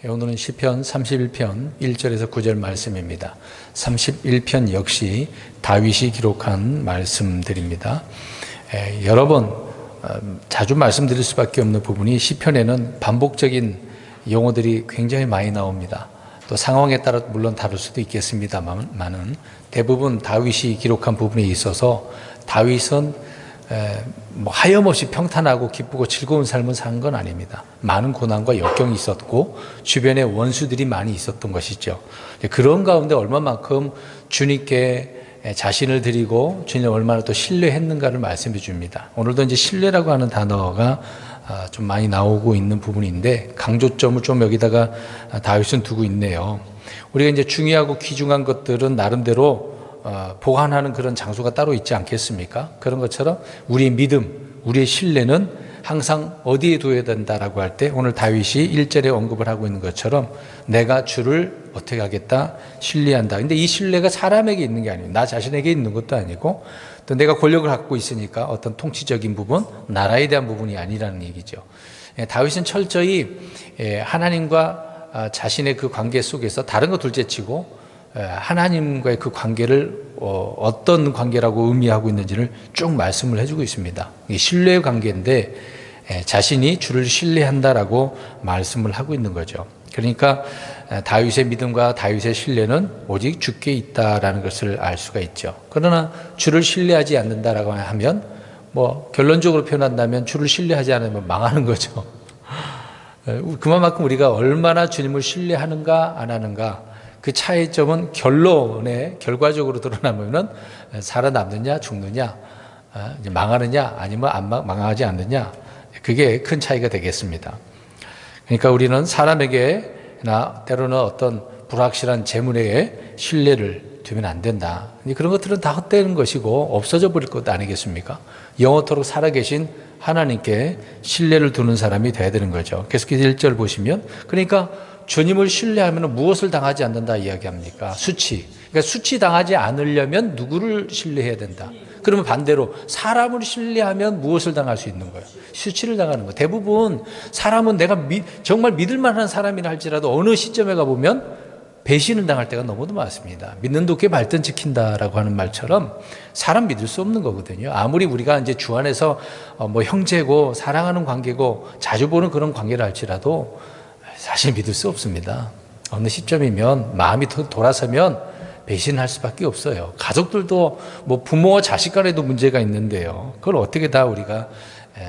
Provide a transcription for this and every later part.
오늘은 시편 31편 1절에서 9절 말씀입니다. 31편 역시 다윗이 기록한 말씀들입니다. 여러 번 자주 말씀드릴 수밖에 없는 부분이 시편에는 반복적인 용어들이 굉장히 많이 나옵니다. 또 상황에 따라 물론 다를 수도 있겠습니다만은 대부분 다윗이 기록한 부분에 있어서 다윗은 하염없이 평탄하고 기쁘고 즐거운 삶을 산 건 아닙니다. 많은 고난과 역경이 있었고 주변에 원수들이 많이 있었던 것이죠. 그런 가운데 얼마만큼 주님께 자신을 드리고 주님을 얼마나 또 신뢰했는가를 말씀해 줍니다. 오늘도 이제 신뢰라고 하는 단어가 좀 많이 나오고 있는 부분인데 강조점을 좀 여기다가 다윗은 두고 있네요. 우리가 이제 중요하고 귀중한 것들은 나름대로 보관하는 그런 장소가 따로 있지 않겠습니까? 그런 것처럼 우리의 믿음, 우리의 신뢰는 항상 어디에 둬야 된다라고 할 때 오늘 다윗이 1절에 언급을 하고 있는 것처럼 내가 주를 어떻게 하겠다? 신뢰한다. 근데 이 신뢰가 사람에게 있는 게 아니에요. 나 자신에게 있는 것도 아니고 또 내가 권력을 갖고 있으니까 어떤 통치적인 부분, 나라에 대한 부분이 아니라는 얘기죠. 다윗은 철저히 하나님과 자신의 그 관계 속에서 다른 거 둘째치고 하나님과의 그 관계를 어떤 관계라고 의미하고 있는지를 쭉 말씀을 해주고 있습니다. 이게 신뢰의 관계인데 자신이 주를 신뢰한다라고 말씀을 하고 있는 거죠. 그러니까 다윗의 믿음과 다윗의 신뢰는 오직 주께 있다라는 것을 알 수가 있죠. 그러나 주를 신뢰하지 않는다라고 하면 결론적으로 표현한다면 주를 신뢰하지 않으면 망하는 거죠. 그만큼 우리가 얼마나 주님을 신뢰하는가 안 하는가 그 차이점은 결과적으로 드러나면은 살아남느냐 죽느냐 망하느냐 아니면 망하지 않느냐 그게 큰 차이가 되겠습니다. 그러니까 우리는 사람에게나 때로는 어떤 불확실한 재물에 신뢰를 두면 안 된다. 그런 것들은 다 헛되는 것이고 없어져 버릴 것 아니겠습니까? 영원토록 살아계신 하나님께 신뢰를 두는 사람이 돼야 되는 거죠. 계속해서 1절 보시면 그러니까 주님을 신뢰하면 무엇을 당하지 않는다 이야기합니까? 수치. 그러니까 수치 당하지 않으려면 누구를 신뢰해야 된다. 그러면 반대로 사람을 신뢰하면 무엇을 당할 수 있는 거예요? 수치를 당하는 거예요. 대부분 사람은 내가 정말 믿을 만한 사람이라 할지라도 어느 시점에 가보면 배신을 당할 때가 너무도 많습니다. 믿는 도끼에 발등 찍힌다라고 하는 말처럼 사람 믿을 수 없는 거거든요. 아무리 우리가 이제 주 안에서 형제고 사랑하는 관계고 자주 보는 그런 관계를 할지라도 사실 믿을 수 없습니다. 어느 시점이면 마음이 돌아서면 배신할 수밖에 없어요. 가족들도 부모와 자식 간에도 문제가 있는데요. 그걸 어떻게 다 우리가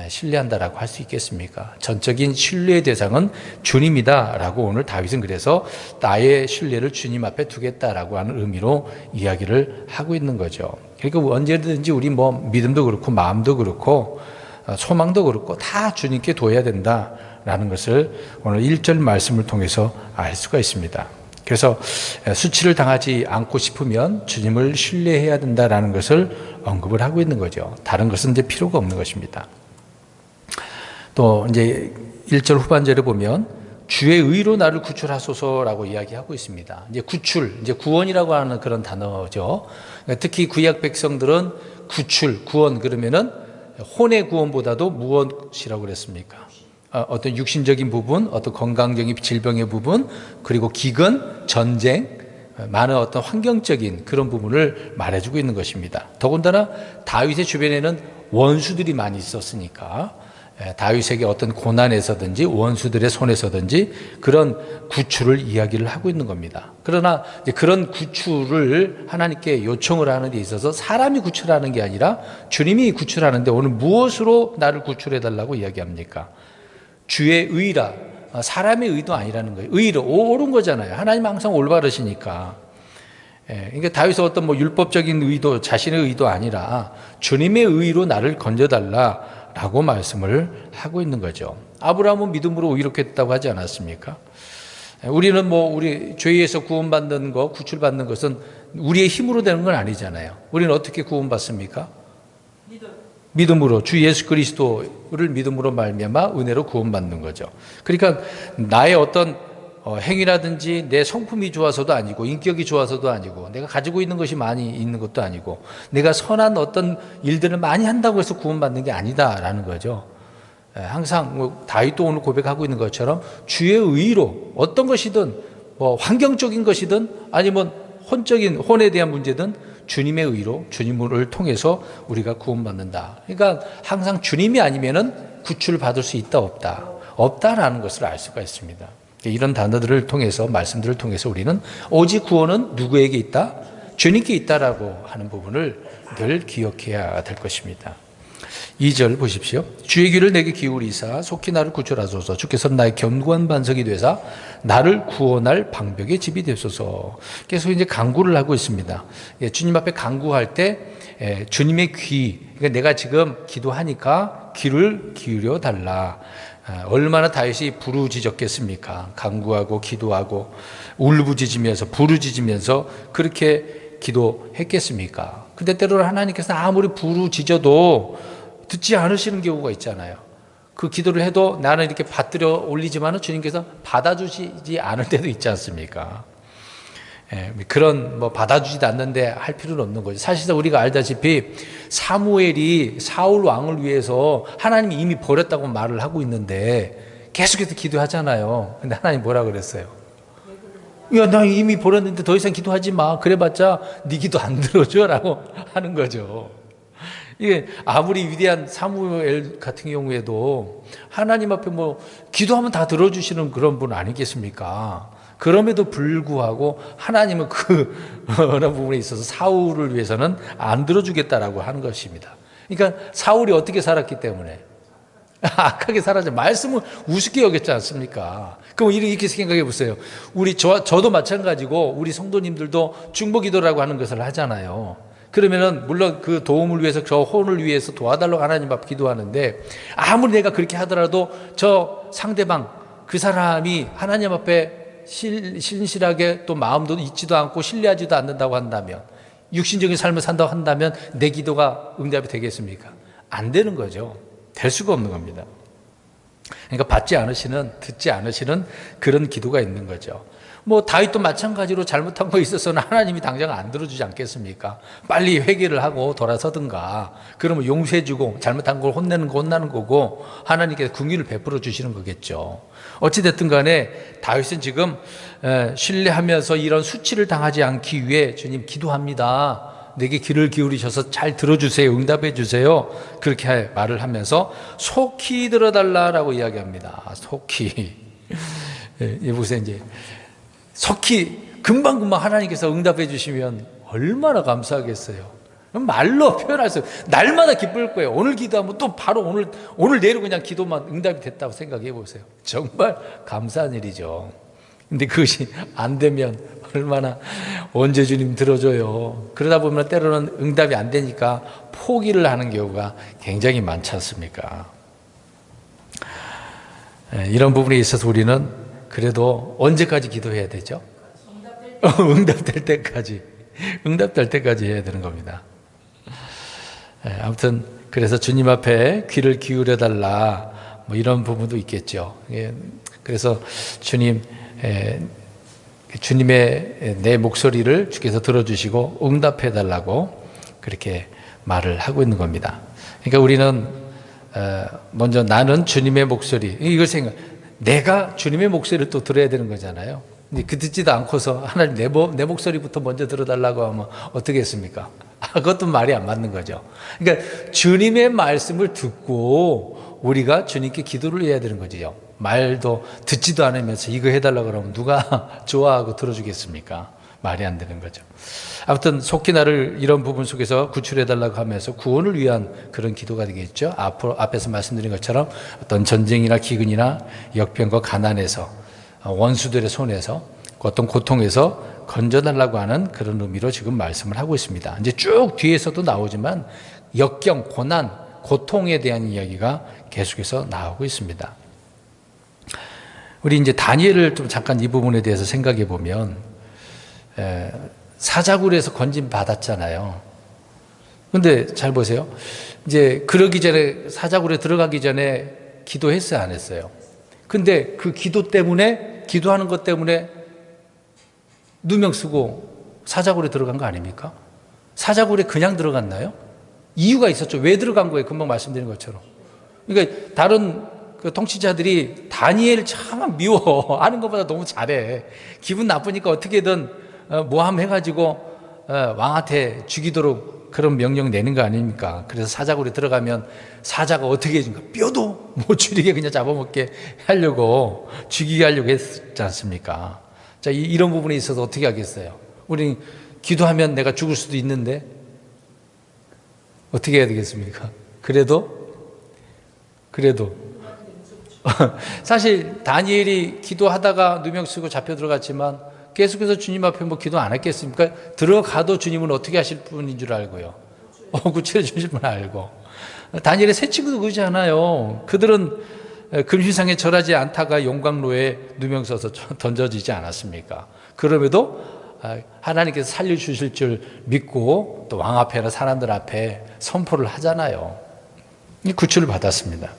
신뢰한다라고 할 수 있겠습니까? 전적인 신뢰의 대상은 주님이다라고 오늘 다윗은 그래서 나의 신뢰를 주님 앞에 두겠다라고 하는 의미로 이야기를 하고 있는 거죠. 그러니까 언제든지 우리 믿음도 그렇고 마음도 그렇고 소망도 그렇고 다 주님께 둬야 된다라는 것을 오늘 1절 말씀을 통해서 알 수가 있습니다. 그래서 수치를 당하지 않고 싶으면 주님을 신뢰해야 된다라는 것을 언급을 하고 있는 거죠. 다른 것은 이제 필요가 없는 것입니다. 또 이제 1절 후반절에 보면 주의 의로 나를 구출하소서라고 이야기하고 있습니다. 이제 구출, 이제 구원이라고 하는 그런 단어죠. 특히 구약 백성들은 구출, 구원 그러면은 혼의 구원보다도 무엇이라고 그랬습니까? 어떤 육신적인 부분, 어떤 건강적인 질병의 부분, 그리고 기근, 전쟁, 많은 어떤 환경적인 그런 부분을 말해주고 있는 것입니다. 더군다나 다윗의 주변에는 원수들이 많이 있었으니까 다윗에게 어떤 고난에서든지 원수들의 손에서든지 그런 구출을 이야기를 하고 있는 겁니다. 그러나 이제 그런 구출을 하나님께 요청을 하는 데 있어서 사람이 구출하는 게 아니라 주님이 구출하는데 오늘 무엇으로 나를 구출해 달라고 이야기합니까? 주의 의라, 사람의 의도 아니라는 거예요. 의로 옳은 거잖아요. 하나님 항상 올바르시니까. 그러니까 다윗은 어떤 율법적인 의도, 자신의 의도 아니라 주님의 의로 나를 건져달라라고 말씀을 하고 있는 거죠. 아브라함은 믿음으로 의롭게 됐다고 하지 않았습니까? 우리는 우리 죄에서 구원받는 것, 구출받는 것은 우리의 힘으로 되는 건 아니잖아요. 우리는 어떻게 구원받습니까? 믿음으로 주 예수 그리스도를 믿음으로 말미암아 은혜로 구원받는 거죠. 그러니까 나의 어떤 행위라든지 내 성품이 좋아서도 아니고 인격이 좋아서도 아니고 내가 가지고 있는 것이 많이 있는 것도 아니고 내가 선한 어떤 일들을 많이 한다고 해서 구원받는 게 아니다라는 거죠. 항상 다윗도 오늘 고백하고 있는 것처럼 주의 의로 어떤 것이든 뭐 환경적인 것이든 아니면 혼적인 혼에 대한 문제든 주님의 의로 주님을 통해서 우리가 구원받는다. 그러니까 항상 주님이 아니면은 구출을 받을 수 있다 없다라는 것을 알 수가 있습니다. 이런 단어들을 통해서 말씀들을 통해서 우리는 오직 구원은 누구에게 있다? 주님께 있다라고 하는 부분을 늘 기억해야 될 것입니다. 2절 보십시오. 주의 귀를 내게 기울이사 속히 나를 구출하소서. 주께서는 나의 견고한 반석이 되사 나를 구원할 방벽의 집이 되소서. 계속 이제 간구를 하고 있습니다. 주님 앞에 간구할 때 주님의 귀, 그러니까 내가 지금 기도하니까 귀를 기울여 달라. 얼마나 다윗이 부르짖었겠습니까? 간구하고 기도하고 울부짖으면서 부르짖으면서 그렇게 기도했겠습니까? 근데 때로는 하나님께서 아무리 부르짖어도 듣지 않으시는 경우가 있잖아요. 그 기도를 해도 나는 이렇게 받들어 올리지만 주님께서 받아주시지 않을 때도 있지 않습니까? 그런 받아주지도 않는데 할 필요는 없는 거죠. 사실상 우리가 알다시피 사무엘이 사울 왕을 위해서 하나님이 이미 버렸다고 말을 하고 있는데 계속해서 기도하잖아요. 근데 하나님 뭐라 그랬어요? 야, 나 이미 버렸는데 더 이상 기도하지 마. 그래봤자 네 기도 안 들어줘라고 하는 거죠. 이게 아무리 위대한 사무엘 같은 경우에도 하나님 앞에 기도하면 다 들어주시는 그런 분 아니겠습니까? 그럼에도 불구하고 하나님은 어느 부분에 있어서 사울을 위해서는 안 들어주겠다라고 하는 것입니다. 그러니까 사울이 어떻게 살았기 때문에 악하게 살았죠. 말씀을 우습게 여겼지 않습니까? 그럼 이렇게 생각해 보세요. 저도 마찬가지고 우리 성도님들도 중보기도라고 하는 것을 하잖아요. 그러면은 물론 그 도움을 위해서 저 혼을 위해서 도와달라고 하나님 앞 기도하는데 아무리 내가 그렇게 하더라도 저 상대방 그 사람이 하나님 앞에 신실하게 또 마음도 있지도 않고 신뢰하지도 않는다고 한다면 육신적인 삶을 산다고 한다면 내 기도가 응답이 되겠습니까? 안 되는 거죠. 될 수가 없는 겁니다. 그러니까 받지 않으시는 듣지 않으시는 그런 기도가 있는 거죠. 다윗도 마찬가지로 잘못한 거 있어서는 하나님이 당장 안 들어주지 않겠습니까? 빨리 회개를 하고 돌아서든가 그러면 용서해주고 잘못한 걸 혼내는 거 혼나는 거고 하나님께서 긍휼을 베풀어 주시는 거겠죠. 어찌됐든 간에 다윗은 지금 신뢰하면서 이런 수치를 당하지 않기 위해 주님 기도합니다. 내게 귀를 기울이셔서 잘 들어주세요. 응답해 주세요. 그렇게 말을 하면서 속히 들어달라라고 이야기합니다. 속히. 보세요. 이제 속히 금방금방 하나님께서 응답해 주시면 얼마나 감사하겠어요. 말로 표현할 수 없어요. 날마다 기쁠 거예요. 오늘 기도하면 또 바로 오늘 내로 그냥 기도만 응답이 됐다고 생각해 보세요. 정말 감사한 일이죠. 근데 그것이 안 되면 얼마나 언제 주님 들어줘요. 그러다 보면 때로는 응답이 안 되니까 포기를 하는 경우가 굉장히 많지 않습니까? 이런 부분에 있어서 우리는 그래도 언제까지 기도해야 되죠? 응답될 때까지 해야 되는 겁니다. 아무튼 그래서 주님 앞에 귀를 기울여 달라 이런 부분도 있겠죠. 그래서 주님의 내 목소리를 주께서 들어주시고 응답해 달라고 그렇게 말을 하고 있는 겁니다. 그러니까 우리는 먼저 나는 주님의 목소리 이걸 내가 주님의 목소리를 또 들어야 되는 거잖아요. 근데 그 듣지도 않고서 하나님 내 목소리부터 먼저 들어달라고 하면 어떻게 했습니까? 그것도 말이 안 맞는 거죠. 그러니까 주님의 말씀을 듣고 우리가 주님께 기도를 해야 되는 거죠. 말도 듣지도 않으면서 이거 해달라고 그러면 누가 좋아하고 들어주겠습니까? 말이 안 되는 거죠. 아무튼 속히 나를 이런 부분 속에서 구출해달라고 하면서 구원을 위한 그런 기도가 되겠죠. 앞에서 말씀드린 것처럼 어떤 전쟁이나 기근이나 역병과 가난에서 원수들의 손에서 어떤 고통에서 건져달라고 하는 그런 의미로 지금 말씀을 하고 있습니다. 이제 쭉 뒤에서도 나오지만 역경, 고난, 고통에 대한 이야기가 계속해서 나오고 있습니다. 우리 이제 다니엘을 좀 잠깐 이 부분에 대해서 생각해 보면 사자굴에서 건진 받았잖아요. 근데 잘 보세요. 이제 그러기 전에 사자굴에 들어가기 전에 기도했어요, 안 했어요? 근데 그 기도하는 것 때문에 누명 쓰고 사자굴에 들어간 거 아닙니까? 사자굴에 그냥 들어갔나요? 이유가 있었죠. 왜 들어간 거예요? 금방 말씀드린 것처럼. 그러니까 다른 그 통치자들이 다니엘 참 미워. 하는 것보다 너무 잘해. 기분 나쁘니까 어떻게든 모함 해가지고 왕한테 죽이도록 그런 명령 내는 거 아닙니까? 그래서 사자굴에 들어가면 사자가 어떻게 해준가? 뼈도 못 추리게 그냥 잡아먹게 하려고, 죽이게 하려고 했지 않습니까? 자, 이런 부분에 있어서 어떻게 하겠어요? 우리 기도하면 내가 죽을 수도 있는데 어떻게 해야 되겠습니까? 그래도 사실 다니엘이 기도하다가 누명 쓰고 잡혀 들어갔지만 계속해서 주님 앞에 뭐 기도 안 했겠습니까? 들어가도 주님은 어떻게 하실 분인 줄 알고요. 구출해 주실 분 알고. 다니엘의 세 친구도 그러지 않아요. 그들은 금신상에 절하지 않다가 용광로에 누명 써서 던져지지 않았습니까? 그럼에도 하나님께서 살려주실 줄 믿고 또 왕 앞에나 사람들 앞에 선포를 하잖아요. 구출을 받았습니다.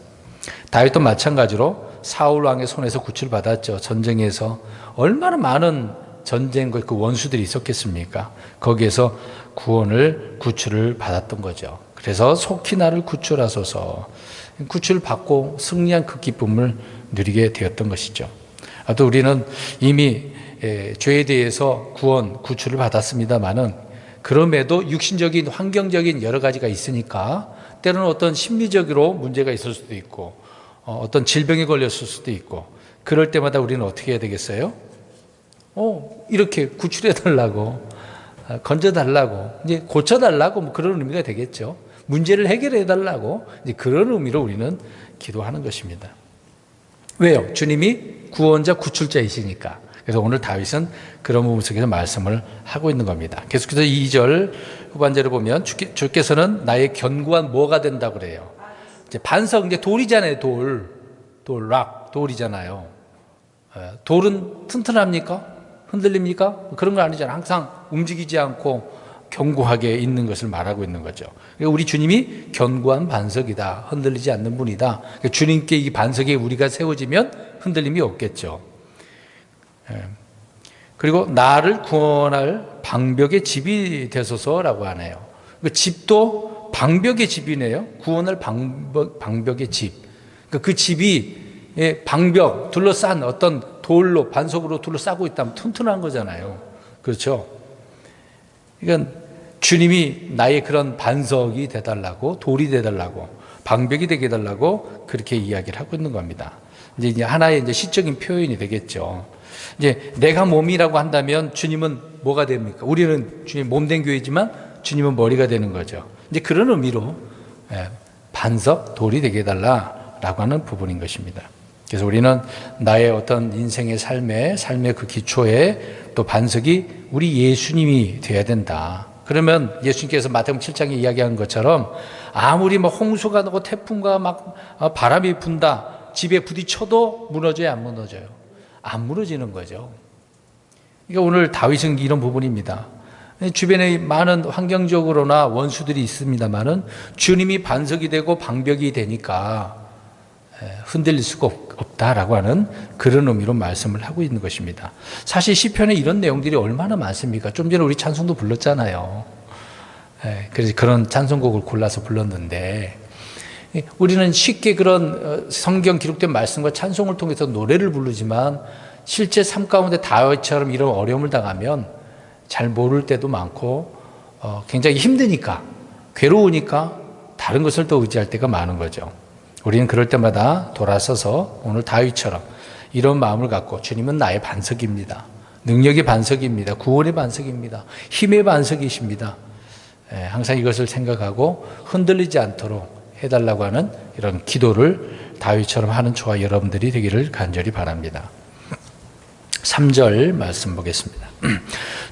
다윗도 마찬가지로 사울 왕의 손에서 구출을 받았죠. 전쟁에서 얼마나 많은 전쟁과 그 원수들이 있었겠습니까? 거기에서 구출을 받았던 거죠. 그래서 속히 나를 구출하소서, 구출을 받고 승리한 그 기쁨을 누리게 되었던 것이죠. 또 우리는 이미 죄에 대해서 구출을 받았습니다만은 그럼에도 육신적인 환경적인 여러 가지가 있으니까 때로는 어떤 심리적으로 문제가 있을 수도 있고 어떤 질병에 걸렸을 수도 있고, 그럴 때마다 우리는 어떻게 해야 되겠어요? 이렇게 구출해달라고, 건져달라고, 이제 고쳐달라고 뭐 그런 의미가 되겠죠. 문제를 해결해달라고, 이제 그런 의미로 우리는 기도하는 것입니다. 왜요? 주님이 구원자, 구출자이시니까. 그래서 오늘 다윗은 그런 부분 속에서 말씀을 하고 있는 겁니다. 계속해서 2절 후반절을 보면 주께서는 나의 견고한 뭐가 된다 그래요. 이제 반석, 이제 돌이잖아요. 돌이잖아요. 돌은 튼튼합니까? 흔들립니까? 그런 거 아니잖아요. 항상 움직이지 않고 견고하게 있는 것을 말하고 있는 거죠. 우리 주님이 견고한 반석이다. 흔들리지 않는 분이다. 주님께 이 반석에 우리가 세워지면 흔들림이 없겠죠. 그리고 나를 구원할 방벽의 집이 되소서라고 하네요. 그 집도 방벽의 집이네요. 구원할 방벽의 집. 그 집이 방벽, 둘러싼 어떤 돌로, 반석으로 둘러싸고 있다면 튼튼한 거잖아요. 그렇죠? 그러니까 주님이 나의 그런 반석이 되달라고, 돌이 되달라고, 방벽이 되게 해달라고 그렇게 이야기를 하고 있는 겁니다. 이제 하나의 이제 시적인 표현이 되겠죠. 이제 내가 몸이라고 한다면 주님은 뭐가 됩니까? 우리는 주님 몸된 교회지만 주님은 머리가 되는 거죠. 이제 그런 의미로 반석, 돌이 되게 해달라라고 하는 부분인 것입니다. 그래서 우리는 나의 어떤 인생의 삶의 그 기초에 또 반석이 우리 예수님이 되어야 된다. 그러면 예수님께서 마태복음 7장에 이야기한 것처럼 아무리 뭐 홍수가 나고 태풍과 막 바람이 분다, 집에 부딪혀도 무너져요, 안 무너져요? 안 무너지는 거죠. 그러니까 오늘 다윗은 이런 부분입니다. 주변에 많은 환경적으로나 원수들이 있습니다만은 주님이 반석이 되고 방벽이 되니까 흔들릴 수가 없다라고 하는 그런 의미로 말씀을 하고 있는 것입니다. 사실 시편에 이런 내용들이 얼마나 많습니까? 좀 전에 우리 찬송도 불렀잖아요. 그래서 그런 찬송곡을 골라서 불렀는데, 우리는 쉽게 그런 성경 기록된 말씀과 찬송을 통해서 노래를 부르지만 실제 삶 가운데 다윗처럼 이런 어려움을 당하면 잘 모를 때도 많고 굉장히 힘드니까, 괴로우니까 다른 것을 또 의지할 때가 많은 거죠. 우리는 그럴 때마다 돌아서서 오늘 다윗처럼 이런 마음을 갖고 주님은 나의 반석입니다. 능력의 반석입니다. 구원의 반석입니다. 힘의 반석이십니다. 항상 이것을 생각하고 흔들리지 않도록 해달라고 하는 이런 기도를 다윗처럼 하는 저와 여러분들이 되기를 간절히 바랍니다. 3절 말씀 보겠습니다.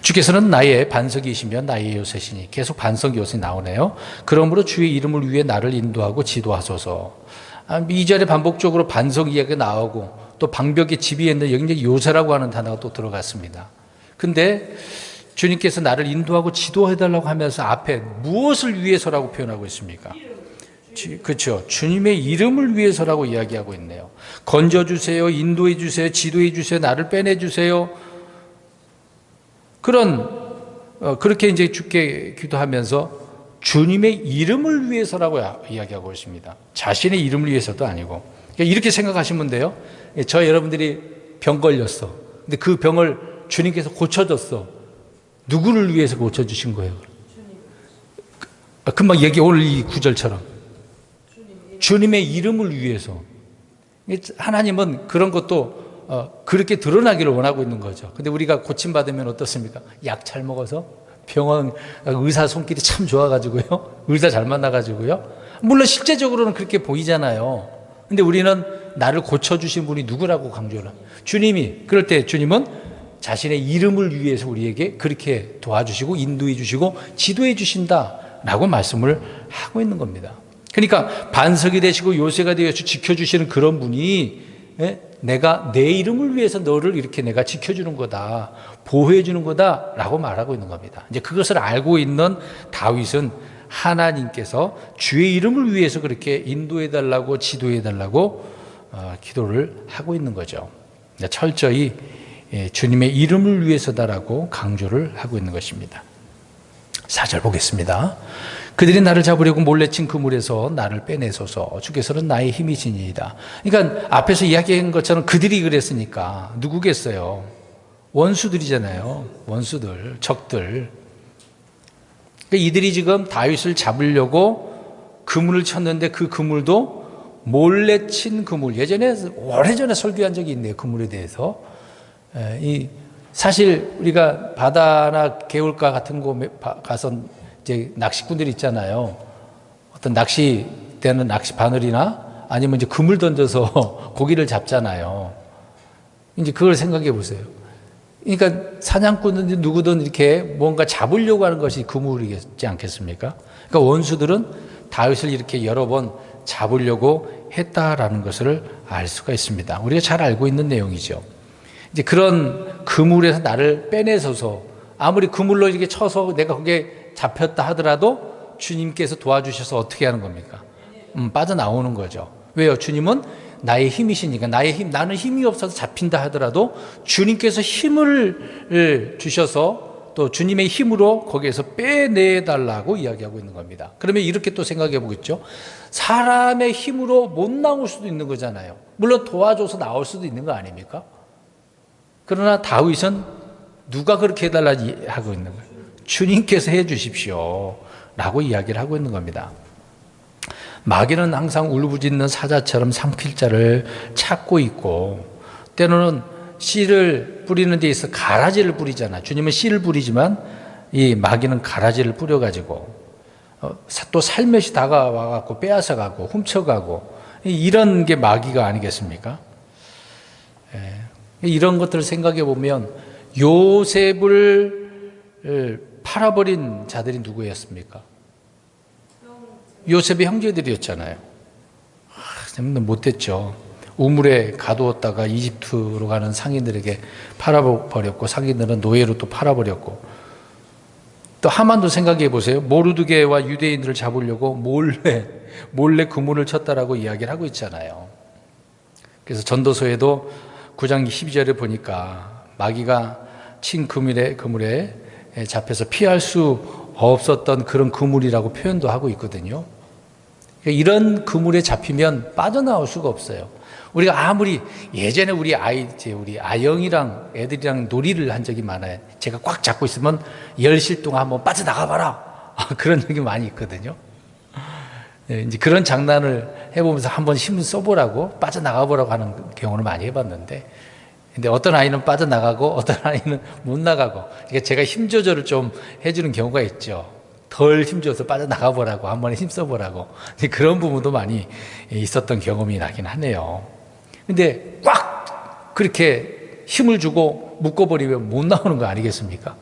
주께서는 나의 반석이시며 나의 요새시니, 계속 반석 요새 나오네요. 그러므로 주의 이름을 위해 나를 인도하고 지도하소서. 2절에 반복적으로 반석 이야기가 나오고 또 방벽의 집이 있는 여기 요새라고 하는 단어가 또 들어갔습니다. 근데 주님께서 나를 인도하고 지도해달라고 하면서 앞에 무엇을 위해서라고 표현하고 있습니까? 그렇죠. 주님의 이름을 위해서라고 이야기하고 있네요. 건져주세요, 인도해주세요, 지도해주세요, 나를 빼내주세요. 그렇게 이제 주께 기도하면서 주님의 이름을 위해서라고 이야기하고 있습니다. 자신의 이름을 위해서도 아니고. 그러니까 이렇게 생각하시면 돼요. 저 여러분들이 병 걸렸어. 근데 그 병을 주님께서 고쳐줬어. 누구를 위해서 고쳐주신 거예요? 금방 얘기 오늘 이 구절처럼 주님의 이름을 위해서. 하나님은 그런 것도 그렇게 드러나기를 원하고 있는 거죠. 근데 우리가 고침받으면 어떻습니까? 약 잘 먹어서 병원 의사 손길이 참 좋아가지고요. 의사 잘 만나가지고요. 물론 실제적으로는 그렇게 보이잖아요. 근데 우리는 나를 고쳐주신 분이 누구라고 강조를 합니다. 주님이. 그럴 때 주님은 자신의 이름을 위해서 우리에게 그렇게 도와주시고 인도해 주시고 지도해 주신다라고 말씀을 하고 있는 겁니다. 그러니까 반석이 되시고 요새가 되어서 지켜주시는 그런 분이 내가 내 이름을 위해서 너를 이렇게 내가 지켜주는 거다, 보호해 주는 거다라고 말하고 있는 겁니다. 이제 그것을 알고 있는 다윗은 하나님께서 주의 이름을 위해서 그렇게 인도해 달라고 지도해 달라고 기도를 하고 있는 거죠. 철저히 주님의 이름을 위해서다라고 강조를 하고 있는 것입니다. 4절 보겠습니다. 그들이 나를 잡으려고 몰래 친 그물에서 나를 빼내소서. 주께서는 나의 힘이시니이다. 그러니까 앞에서 이야기한 것처럼 그들이 그랬으니까 누구겠어요? 원수들이잖아요. 원수들, 적들. 그러니까 이들이 지금 다윗을 잡으려고 그물을 쳤는데 그 그물도 몰래 친 그물. 예전에 오래전에 설교한 적이 있네요. 그물에 대해서. 사실 우리가 바다나 개울가 같은 곳에 가서 이제 낚시꾼들이 있잖아요. 어떤 낚시대는 낚시 바늘이나 아니면 이제 그물 던져서 고기를 잡잖아요. 이제 그걸 생각해 보세요. 그러니까 사냥꾼은 누구든 이렇게 뭔가 잡으려고 하는 것이 그물이지 않겠습니까? 그러니까 원수들은 다윗을 이렇게 여러 번 잡으려고 했다라는 것을 알 수가 있습니다. 우리가 잘 알고 있는 내용이죠. 이제 그런 그물에서 나를 빼내서서 아무리 그물로 이렇게 쳐서 내가 거기에 잡혔다 하더라도 주님께서 도와주셔서 어떻게 하는 겁니까? 빠져나오는 거죠. 왜요? 주님은 나의 힘이시니까. 나는 힘이 없어서 잡힌다 하더라도 주님께서 힘을 주셔서 또 주님의 힘으로 거기에서 빼내달라고 이야기하고 있는 겁니다. 그러면 이렇게 또 생각해 보겠죠. 사람의 힘으로 못 나올 수도 있는 거잖아요. 물론 도와줘서 나올 수도 있는 거 아닙니까? 그러나 다윗은 누가 그렇게 해달라 하고 있는 거예요? 주님께서 해 주십시오 라고 이야기를 하고 있는 겁니다. 마귀는 항상 울부짖는 사자처럼 삼킬 자를 찾고 있고 때로는 씨를 뿌리는 데 있어 가라지를 뿌리잖아. 주님은 씨를 뿌리지만 이 마귀는 가라지를 뿌려가지고 또 살며시 다가와갖고 빼앗아가고 훔쳐가고 이런 게 마귀가 아니겠습니까? 이런 것들을 생각해 보면 요셉을 팔아버린 자들이 누구였습니까? 요셉의 형제들이었잖아요. 못됐죠. 우물에 가두었다가 이집트로 가는 상인들에게 팔아버렸고 상인들은 노예로 또 팔아버렸고 또 하만도 생각해 보세요. 모르드게와 유대인들을 잡으려고 몰래 그물을 쳤다라고 이야기를 하고 있잖아요. 그래서 전도서에도 9장 12절에 보니까 마귀가 친 그물에 잡혀서 피할 수 없었던 그런 그물이라고 표현도 하고 있거든요. 그러니까 이런 그물에 잡히면 빠져나올 수가 없어요. 우리가 아무리 예전에 우리 아영이랑 애들이랑 놀이를 한 적이 많아요. 제가 꽉 잡고 있으면 10실 동안 한번 빠져나가봐라. 그런 적이 많이 있거든요. 이제 그런 장난을 해보면서 한번 힘을 써보라고 빠져나가보라고 하는 경우를 많이 해봤는데 근데 어떤 아이는 빠져나가고 어떤 아이는 못 나가고 그러니까 제가 힘 조절을 좀 해주는 경우가 있죠. 덜 힘줘서 빠져나가보라고 한번 힘써보라고 그런 부분도 많이 있었던 경험이 나긴 하네요. 근데 꽉 그렇게 힘을 주고 묶어버리면 못 나오는 거 아니겠습니까?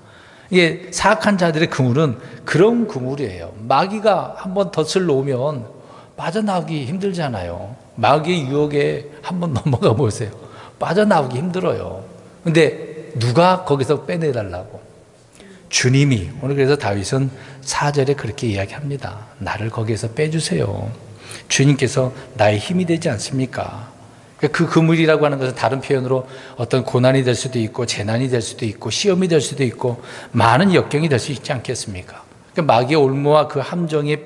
이게 사악한 자들의 그물은 그런 그물이에요. 마귀가 한번 덫을 놓으면 빠져나오기 힘들잖아요. 마귀의 유혹에 한번 넘어가 보세요. 빠져나오기 힘들어요. 근데 누가 거기서 빼내달라고? 주님이. 오늘 그래서 다윗은 4절에 그렇게 이야기합니다. 나를 거기에서 빼주세요. 주님께서 나의 힘이 되지 않습니까? 그 그물이라고 하는 것은 다른 표현으로 어떤 고난이 될 수도 있고 재난이 될 수도 있고 시험이 될 수도 있고 많은 역경이 될 수 있지 않겠습니까? 마귀의 올무와 그 함정이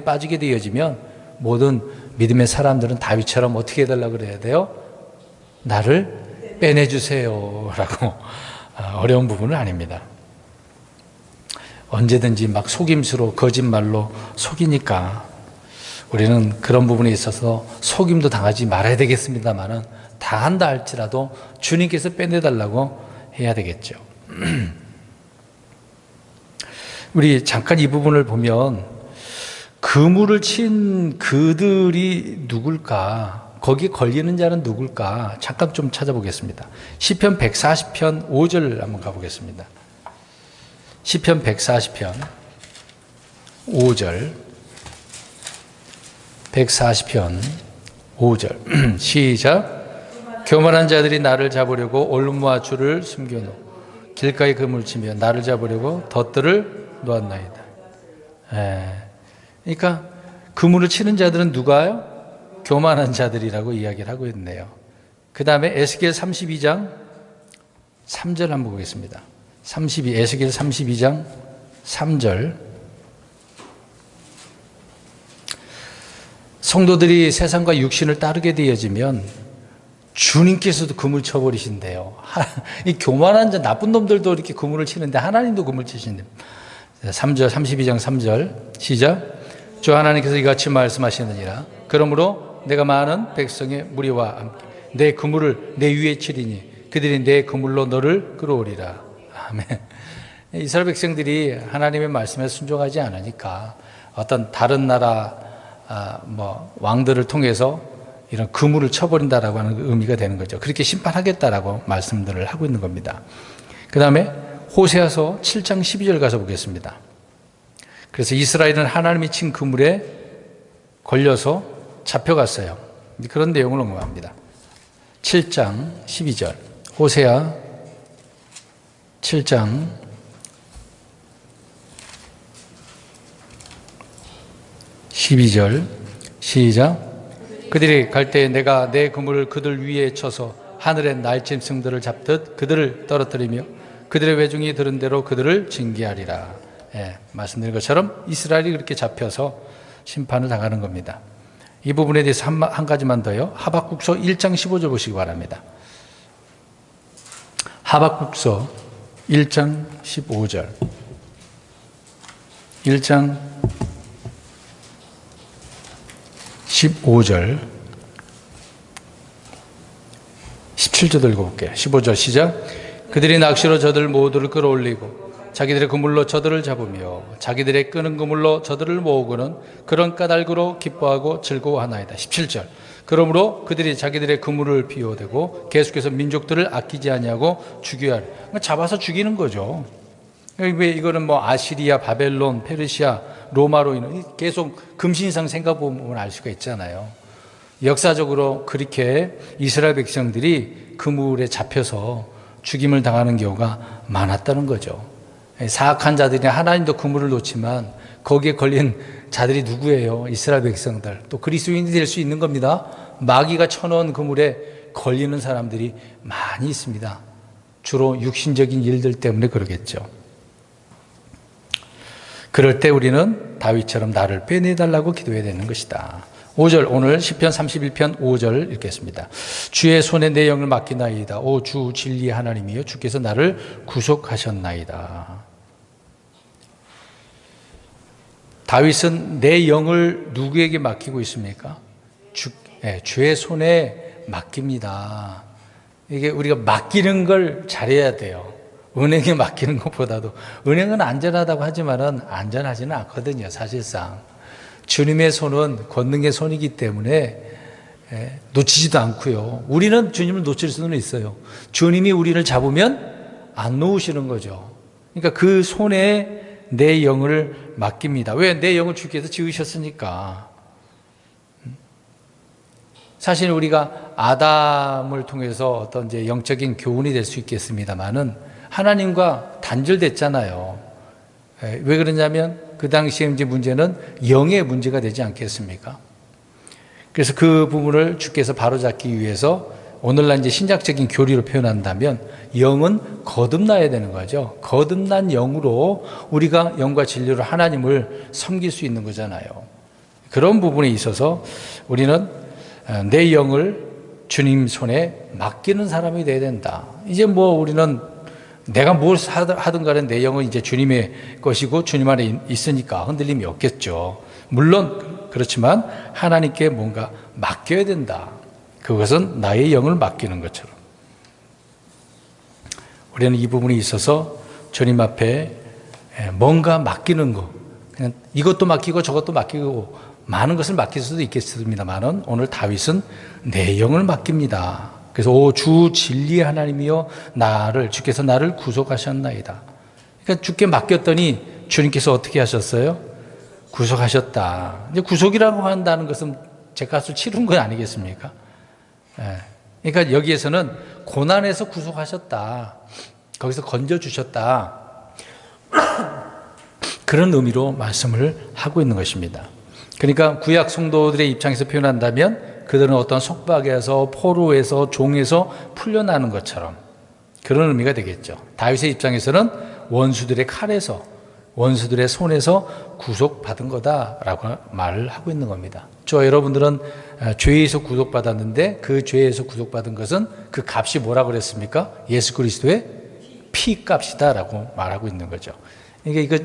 빠지게 되어지면 모든 믿음의 사람들은 다윗처럼 어떻게 해달라고 그래야 돼요? 나를 빼내주세요 라고 어려운 부분은 아닙니다. 언제든지 막 속임수로 거짓말로 속이니까 우리는 그런 부분에 있어서 속임도 당하지 말아야 되겠습니다만은 당한다 할지라도 주님께서 빼내달라고 해야 되겠죠. 우리 잠깐 이 부분을 보면 그물을 친 그들이 누굴까? 거기에 걸리는 자는 누굴까? 잠깐 좀 찾아보겠습니다. 시편 140편 5절 한번 가보겠습니다. 시편 140편 5절 140편 5절 시작. 교만한 자들이 나를 잡으려고 올무와 줄을 숨겨놓고 길가에 그물을 치며 나를 잡으려고 덫들을 놓았나이다. 그러니까 그물을 치는 자들은 누가요? 교만한 자들이라고 이야기를 하고 있네요. 그 다음에 에스겔 32장 3절 한번 보겠습니다. 에스겔 32장 3절. 성도들이 세상과 육신을 따르게 되어지면 주님께서도 그물 쳐버리신대요. 이 교만한 자, 나쁜 놈들도 이렇게 그물을 치는데 하나님도 그물 치신대요. 3절, 32장 3절 시작. 주 하나님께서 이같이 말씀하시느니라. 그러므로 내가 많은 백성의 무리와 함께 내 그물을 내 위에 치리니 그들이 내 그물로 너를 끌어오리라. 아멘. 이스라엘 백성들이 하나님의 말씀에 순종하지 않으니까 어떤 다른 나라 왕들을 통해서 이런 그물을 쳐버린다라고 하는 의미가 되는 거죠. 그렇게 심판하겠다라고 말씀들을 하고 있는 겁니다. 그 다음에 호세아서 7장 12절 가서 보겠습니다. 그래서 이스라엘은 하나님이 친 그물에 걸려서 잡혀갔어요. 그런 내용을 언급합니다. 7장 12절 호세아 7장 12절 시작. 그들이 갈 때에 내가 내 그물을 그들 위에 쳐서 하늘의 날짐승들을 잡듯 그들을 떨어뜨리며 그들의 외중이 들은 대로 그들을 징계하리라. 말씀드린 것처럼 이스라엘이 그렇게 잡혀서 심판을 당하는 겁니다. 이 부분에 대해서 한 가지만 더요. 하박국서 1장 15절 보시기 바랍니다. 하박국서 1장 15절 1장 15절 17절도 읽어볼게요. 15절 시작. 그들이 낚시로 저들 모두를 끌어올리고 자기들의 그물로 저들을 잡으며 자기들의 끄는 그물로 저들을 모으고는 그런 까닭으로 기뻐하고 즐거워하나이다. 17절. 그러므로 그들이 자기들의 그물을 비워대고 계속해서 민족들을 아끼지 아니하고 죽여야 하리. 잡아서 죽이는 거죠. 왜 이거는 아시리아, 바벨론, 페르시아, 로마로 인해 계속 금신상 생각보면 알 수가 있잖아요. 역사적으로 그렇게 이스라엘 백성들이 그물에 잡혀서 죽임을 당하는 경우가 많았다는 거죠. 사악한 자들이 하나님도 그물을 놓지만 거기에 걸린 자들이 누구예요? 이스라엘 백성들. 또 그리스도인이 될 수 있는 겁니다. 마귀가 쳐놓은 그물에 걸리는 사람들이 많이 있습니다. 주로 육신적인 일들 때문에 그러겠죠. 그럴 때 우리는 다윗처럼 나를 빼내달라고 기도해야 되는 것이다. 5절 오늘 시편 31편 5절 읽겠습니다. 주의 손에 내 영을 맡기나이다. 오 주 진리의 하나님이여 주께서 나를 구속하셨나이다. 다윗은 내 영을 누구에게 맡기고 있습니까? 주의 손에 맡깁니다. 이게 우리가 맡기는 걸 잘해야 돼요. 은행에 맡기는 것보다도 은행은 안전하다고 하지만은 안전하지는 않거든요. 사실상 주님의 손은 권능의 손이기 때문에 놓치지도 않고요. 우리는 주님을 놓칠 수는 있어요. 주님이 우리를 잡으면 안 놓으시는 거죠. 그러니까 그 손에 내 영을 맡깁니다. 왜? 내 영을 주께서 지으셨으니까. 사실 우리가 아담을 통해서 어떤 이제 영적인 교훈이 될 수 있겠습니다만은 하나님과 단절됐잖아요. 왜 그러냐면 그 당시에 이제 문제는 영의 문제가 되지 않겠습니까? 그래서 그 부분을 주께서 바로잡기 위해서 오늘날 이제 신약적인 교리로 표현한다면 영은 거듭나야 되는 거죠. 거듭난 영으로 우리가 영과 진리로 하나님을 섬길 수 있는 거잖아요. 그런 부분에 있어서 우리는 내 영을 주님 손에 맡기는 사람이 돼야 된다. 이제 뭐 우리는 내가 뭘 하든 간에 내 영은 이제 주님의 것이고 주님 안에 있으니까 흔들림이 없겠죠. 물론 그렇지만 하나님께 뭔가 맡겨야 된다. 그것은 나의 영을 맡기는 것처럼. 우리는 이 부분에 있어서 주님 앞에 뭔가 맡기는 거, 그냥 이것도 맡기고 저것도 맡기고 많은 것을 맡길 수도 있겠습니다만은 오늘 다윗은 내 영을 맡깁니다. 그래서 오 주 진리의 하나님이여 주께서 나를 구속하셨나이다. 그러니까 주께 맡겼더니 주님께서 어떻게 하셨어요? 구속하셨다. 이제 구속이라고 한다는 것은 제 값을 치른 건 아니겠습니까? 그러니까 여기에서는 고난에서 구속하셨다. 거기서 건져주셨다. 그런 의미로 말씀을 하고 있는 것입니다. 그러니까 구약 성도들의 입장에서 표현한다면 그들은 어떤 속박에서 포로에서 종에서 풀려나는 것처럼 그런 의미가 되겠죠. 다윗의 입장에서는 원수들의 칼에서 원수들의 손에서 구속받은 거다라고 말을 하고 있는 겁니다. 저 여러분들은 죄에서 구속받았는데 그 죄에서 구속받은 것은 그 값이 뭐라고 그랬습니까? 예수 그리스도의 피값이다라고 말하고 있는 거죠. 그러니까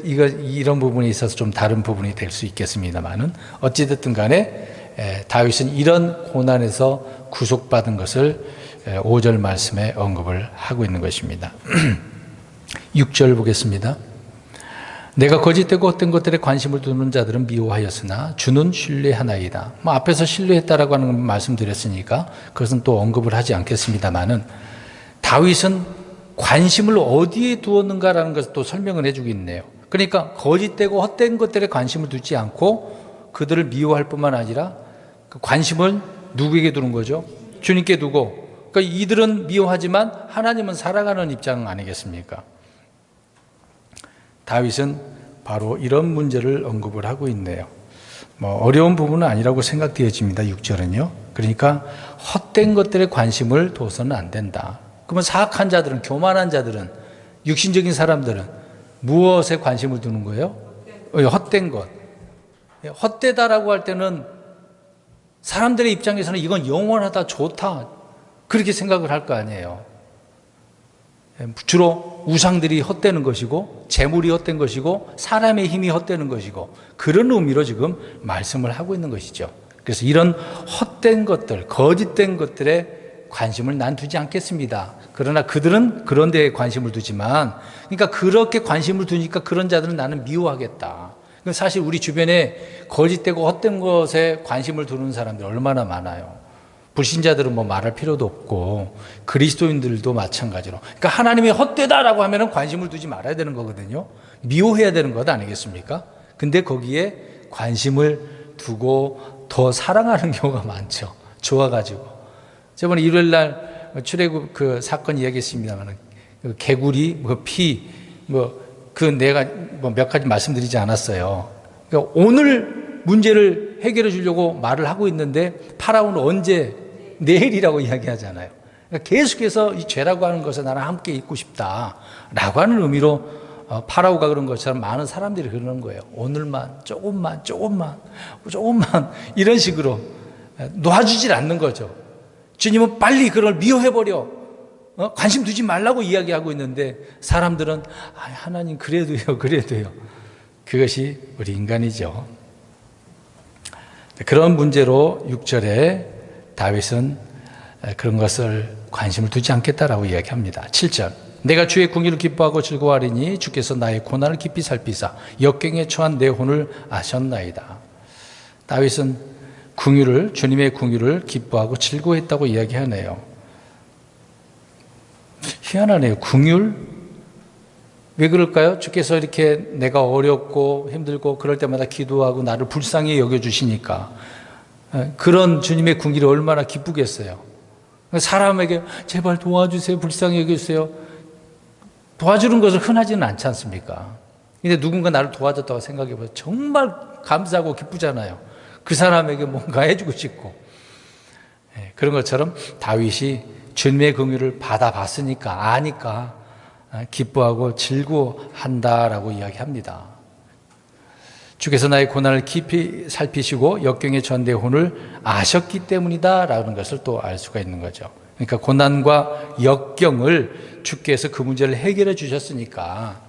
이런 부분에 있어서 좀 다른 부분이 될 수 있겠습니다만은 어찌됐든 간에 다윗은 이런 고난에서 구속받은 것을 5절 말씀에 언급을 하고 있는 것입니다. 6절 보겠습니다. 내가 거짓되고 헛된 것들에 관심을 두는 자들은 미워하였으나 주는 신뢰하나이다. 앞에서 신뢰했다라고 하는 말씀드렸으니까 그것은 또 언급을 하지 않겠습니다만은 다윗은 관심을 어디에 두었는가라는 것을 또 설명을 해주고 있네요. 그러니까 거짓되고 헛된 것들에 관심을 두지 않고 그들을 미워할 뿐만 아니라 그 관심을 누구에게 두는 거죠? 주님께 두고. 그러니까 이들은 미워하지만 하나님은 살아가는 입장 아니겠습니까? 다윗은 바로 이런 문제를 언급을 하고 있네요. 어려운 부분은 아니라고 생각되어집니다. 6절은요. 그러니까 헛된 것들에 관심을 둬서는 안 된다. 그러면 사악한 자들은, 교만한 자들은, 육신적인 사람들은 무엇에 관심을 두는 거예요? 헛된 것. 헛되다라고 할 때는 사람들의 입장에서는 이건 영원하다, 좋다 그렇게 생각을 할 거 아니에요. 주로 우상들이 헛되는 것이고 재물이 헛된 것이고 사람의 힘이 헛되는 것이고 그런 의미로 지금 말씀을 하고 있는 것이죠. 그래서 이런 헛된 것들, 거짓된 것들에 관심을 난 두지 않겠습니다. 그러나 그들은 그런 데에 관심을 두지만, 그러니까 그렇게 관심을 두니까 그런 자들은 나는 미워하겠다. 사실 우리 주변에 거짓되고 헛된 것에 관심을 두는 사람들 얼마나 많아요. 불신자들은 뭐 말할 필요도 없고 그리스도인들도 마찬가지로. 그러니까 하나님이 헛되다라고 하면 관심을 두지 말아야 되는 거거든요. 미워해야 되는 것 아니겠습니까? 근데 거기에 관심을 두고 더 사랑하는 경우가 많죠. 좋아가지고. 저번에 일요일 날 출애굽 그 사건 이야기했습니다만 개구리, 피, 내가 몇 가지 말씀드리지 않았어요. 그러니까 오늘 문제를 해결해 주려고 말을 하고 있는데 파라오는 언제? 내일이라고 이야기하잖아요. 그러니까 계속해서 이 죄라고 하는 것에 나랑 함께 있고 싶다라고 하는 의미로 파라오가 그런 것처럼 많은 사람들이 그러는 거예요. 오늘만, 조금만 이런 식으로 놔주질 않는 거죠. 주님은 빨리 그걸 미워해버려. 관심 두지 말라고 이야기하고 있는데 사람들은 하나님 그래도요. 그것이 우리 인간이죠. 그런 문제로 6절에 다윗은 그런 것을 관심을 두지 않겠다라고 이야기합니다. 7절 내가 주의 궁의를 기뻐하고 즐거워하리니 주께서 나의 고난을 깊이 살피사 역경에 처한 내 혼을 아셨나이다. 다윗은 주님의 궁의를 기뻐하고 즐거워했다고 이야기하네요. 희한하네요. 궁율? 왜 그럴까요? 주께서 이렇게 내가 어렵고 힘들고 그럴 때마다 기도하고 나를 불쌍히 여겨주시니까 그런 주님의 궁기를 얼마나 기쁘겠어요. 사람에게 제발 도와주세요, 불쌍히 여겨주세요. 도와주는 것은 흔하지는 않지 않습니까? 근데 누군가 나를 도와줬다고 생각해보면 정말 감사하고 기쁘잖아요. 그 사람에게 뭔가 해주고 싶고. 그런 것처럼 다윗이 주님의 긍휼을 받아봤으니까 아니까 기뻐하고 즐거워한다라고 이야기합니다. 주께서 나의 고난을 깊이 살피시고 역경의 전대혼을 아셨기 때문이다라는 것을 또 알 수가 있는 거죠. 그러니까 고난과 역경을 주께서 그 문제를 해결해 주셨으니까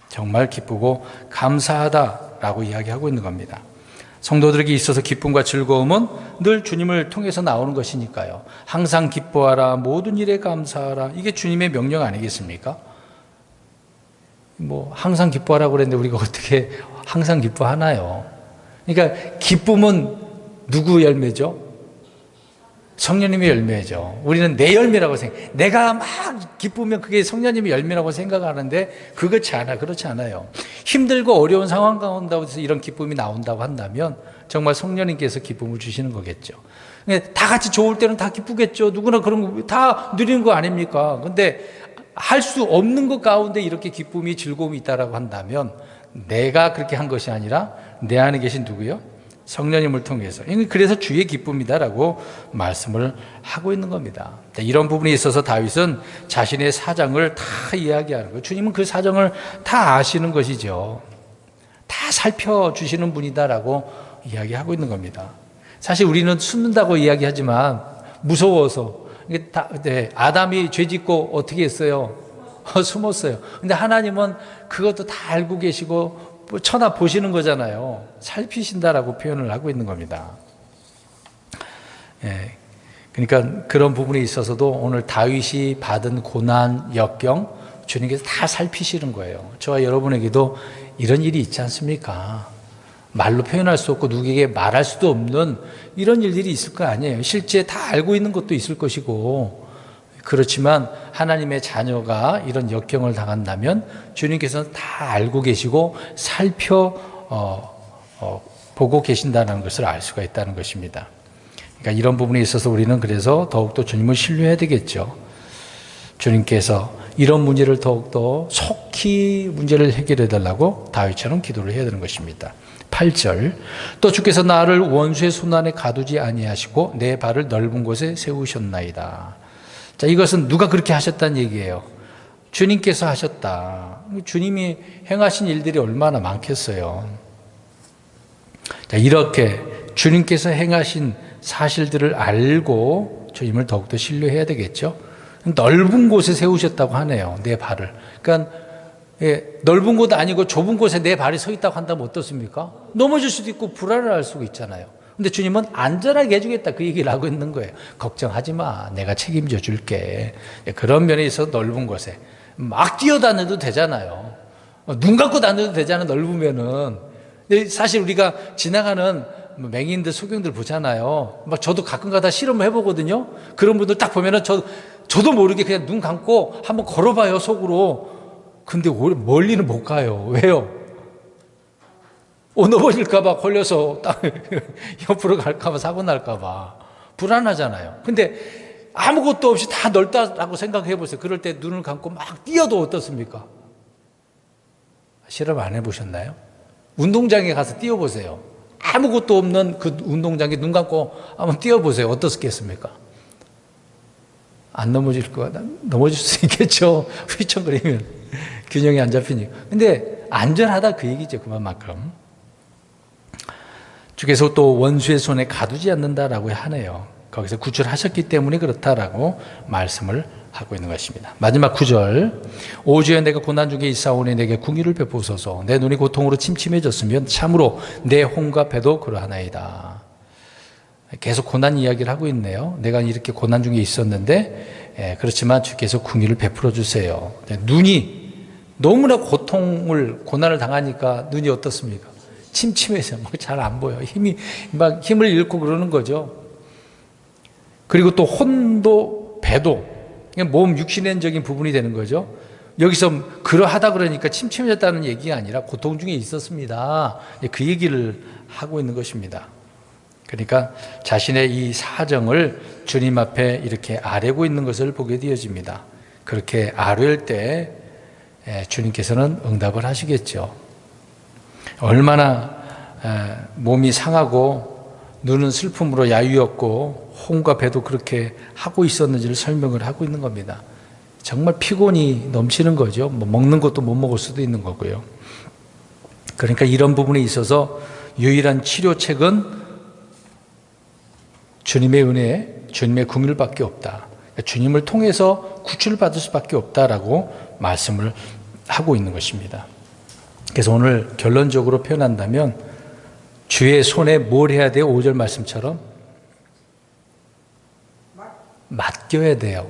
정말 기쁘고 감사하다라고 이야기하고 있는 겁니다. 성도들에게 있어서 기쁨과 즐거움은 늘 주님을 통해서 나오는 것이니까요. 항상 기뻐하라, 모든 일에 감사하라. 이게 주님의 명령 아니겠습니까? 항상 기뻐하라고 그랬는데 우리가 어떻게 항상 기뻐하나요? 그러니까 기쁨은 누구 열매죠? 성령님의 열매죠. 우리는 내 열매라고 생각해요. 내가 막 기쁘면 그게 성령님의 열매라고 생각하는데 그렇지 않아요. 힘들고 어려운 상황 가운데서 이런 기쁨이 나온다고 한다면 정말 성령님께서 기쁨을 주시는 거겠죠. 다 같이 좋을 때는 다 기쁘겠죠. 누구나 그런 거 다 누리는 거 아닙니까? 근데 할 수 없는 것 가운데 이렇게 기쁨이 즐거움이 있다라고 한다면 내가 그렇게 한 것이 아니라 내 안에 계신 누구요? 성령님을 통해서. 그래서 주의 기쁨이다라고 말씀을 하고 있는 겁니다. 이런 부분에 있어서 다윗은 자신의 사정을 다 이야기하는 거예요. 주님은 그 사정을 다 아시는 것이죠. 다 살펴주시는 분이다라고 이야기하고 있는 겁니다. 사실 우리는 숨는다고 이야기하지만 무서워서. 아담이 죄 짓고 어떻게 했어요? 숨었어요. 근데 하나님은 그것도 다 알고 계시고 쳐다보시는 거잖아요. 살피신다라고 표현을 하고 있는 겁니다. 그러니까 그런 부분에 있어서도 오늘 다윗이 받은 고난, 역경 주님께서 다 살피시는 거예요. 저와 여러분에게도 이런 일이 있지 않습니까? 말로 표현할 수 없고 누구에게 말할 수도 없는 이런 일들이 있을 거 아니에요. 실제 다 알고 있는 것도 있을 것이고, 그렇지만 하나님의 자녀가 이런 역경을 당한다면 주님께서는 다 알고 계시고 보고 계신다는 것을 알 수가 있다는 것입니다. 그러니까 이런 부분에 있어서 우리는 그래서 더욱더 주님을 신뢰해야 되겠죠. 주님께서 이런 문제를 더욱더 속히 문제를 해결해 달라고 다윗처럼 기도를 해야 되는 것입니다. 8절, 또 주께서 나를 원수의 손 안에 가두지 아니하시고 내 발을 넓은 곳에 세우셨나이다. 자, 이것은 누가 그렇게 하셨다는 얘기예요? 주님께서 하셨다. 주님이 행하신 일들이 얼마나 많겠어요. 자, 이렇게 주님께서 행하신 사실들을 알고 주님을 더욱더 신뢰해야 되겠죠. 넓은 곳에 세우셨다고 하네요. 내 발을. 그러니까 넓은 곳 아니고 좁은 곳에 내 발이 서 있다고 한다면 어떻습니까? 넘어질 수도 있고 불안할 수도 있잖아요. 근데 주님은 안전하게 해주겠다 그 얘기를 하고 있는 거예요. 걱정하지 마. 내가 책임져 줄게. 그런 면에 있어서 넓은 곳에 막 뛰어다녀도 되잖아요. 눈 감고 다녀도 되잖아요. 넓으면은. 사실 우리가 지나가는 맹인들, 소경들 보잖아요. 막 저도 가끔 가다 실험을 해보거든요. 그런 분들 딱 보면은 저도 모르게 그냥 눈 감고 한번 걸어봐요, 속으로. 근데 멀리는 못 가요. 왜요? 넘어질까봐 걸려서 딱 옆으로 갈까봐 사고 날까봐 불안하잖아요. 근데 아무것도 없이 다 넓다라고 생각해 보세요. 그럴 때 눈을 감고 막 뛰어도 어떻습니까? 실험 안 해보셨나요? 운동장에 가서 뛰어보세요. 아무것도 없는 그 운동장에 눈 감고 한번 뛰어보세요. 어떻겠습니까? 안 넘어질 거야. 넘어질 수 있겠죠. 휘청거리면 균형이 안 잡히니까. 근데 안전하다 그 얘기죠. 그만큼. 주께서 또 원수의 손에 가두지 않는다라고 하네요. 거기서 구출하셨기 때문에 그렇다라고 말씀을 하고 있는 것입니다. 마지막 9절, 오주여 내가 고난 중에 있사오니 내게 궁휼을 베푸소서. 내 눈이 고통으로 침침해졌으면 참으로 내 혼과 배도 그러하나이다. 계속 고난 이야기를 하고 있네요. 내가 이렇게 고난 중에 있었는데 그렇지만 주께서 궁휼을 베풀어 주세요. 눈이 너무나 고난을 당하니까 눈이 어떻습니까? 침침해서 잘 안 보여. 힘을 잃고 그러는 거죠. 그리고 또 혼도 배도 몸 육신적인 부분이 되는 거죠. 여기서 그러하다 그러니까 침침해졌다는 얘기가 아니라 고통 중에 있었습니다. 그 얘기를 하고 있는 것입니다. 그러니까 자신의 이 사정을 주님 앞에 이렇게 아뢰고 있는 것을 보게 되어집니다. 그렇게 아뢰을 때 주님께서는 응답을 하시겠죠. 얼마나 몸이 상하고 눈은 슬픔으로 야위었고 혼과 배도 그렇게 하고 있었는지를 설명을 하고 있는 겁니다. 정말 피곤이 넘치는 거죠. 뭐 먹는 것도 못 먹을 수도 있는 거고요. 그러니까 이런 부분에 있어서 유일한 치료책은 주님의 은혜, 주님의 긍휼밖에 없다. 그러니까 주님을 통해서 구출을 받을 수밖에 없다라고 말씀을 하고 있는 것입니다. 그래서 오늘 결론적으로 표현한다면 주의 손에 뭘 해야 돼요? 5절 말씀처럼 맡겨야 돼요.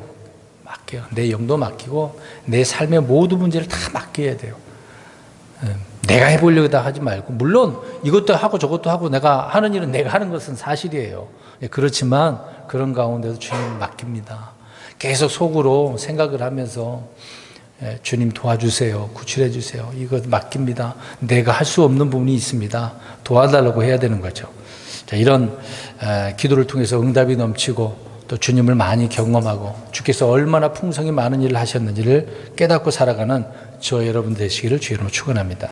맡겨요. 내 영도 맡기고 내 삶의 모든 문제를 다 맡겨야 돼요. 내가 해보려고 하지 말고, 물론 이것도 하고 저것도 하고 내가 하는 일은 내가 하는 것은 사실이에요. 그렇지만 그런 가운데서 주님 맡깁니다. 계속 속으로 생각을 하면서 주님 도와주세요. 구출해 주세요. 이거 맡깁니다. 내가 할 수 없는 부분이 있습니다. 도와달라고 해야 되는 거죠. 자, 이런 기도를 통해서 응답이 넘치고 또 주님을 많이 경험하고 주께서 얼마나 풍성히 많은 일을 하셨는지를 깨닫고 살아가는 저와 여러분 되시기를 주의 이름으로 축원합니다.